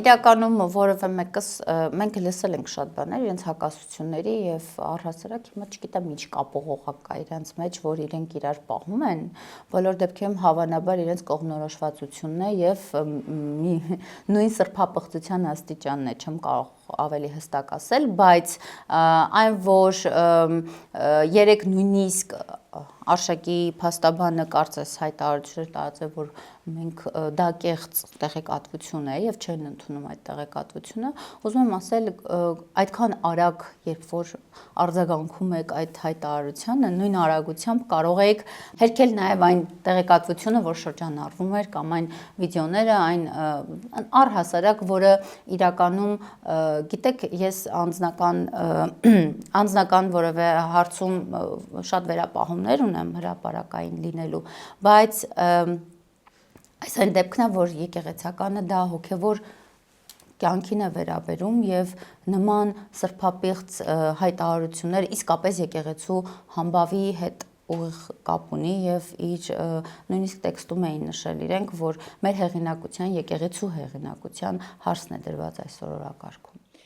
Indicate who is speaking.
Speaker 1: իրականում որևէ մեկս մենք լսել ենք շատ բաներ իրենց հակասությունների եւ առհասարակ հիմա չգիտեմ ինչ կապողողակ կա իրենց մեջ, որ իրենք իրար պահում են, բոլոր դեպքերում հավանաբար իրենց կողմնորոշվածությունն է եւ նույն սրբապղծության աստիճանն է, չեմ կարող ավելի հստակ ասել, բայց այն որ երեք նույնիսկ Արշակի փաստաբանը կարծես հայտարարություն տարածել, որ մենք դա կեղծ տեղեկատվություն է եւ չեն ընդունում այդ տեղեկատվությունը, ուզում եմ ասել, այդքան արագ, երբ որ արձագանքում եք այդ հայտարարությանը, նույն արագությամբ կարող եք հերքել նաեւ այն տեղեկատվությունը, որ շրջանառվում էր կամ այն վիդեոները, այն առհասարակ, որը իրականում գիտեք, ես անձնական որևէ հարցում շատ վերապահումներ ունեմ հրապարակային լինելու, բայց այս այն դեպքն է, որ եկեղեցականը դա հոգևոր կյանքին է վերաբերում եւ նման սրբապիղծ հայտարարություններ իսկապես եկեղեցու համբավի հետ ուղիղ կապ ունի եւ իր նույնիսկ տեքստում էին նշել իրենք, որ մեր հեղինակության, եկեղեցու հեղինակության հարցն է դրված այսօր օրակարգում։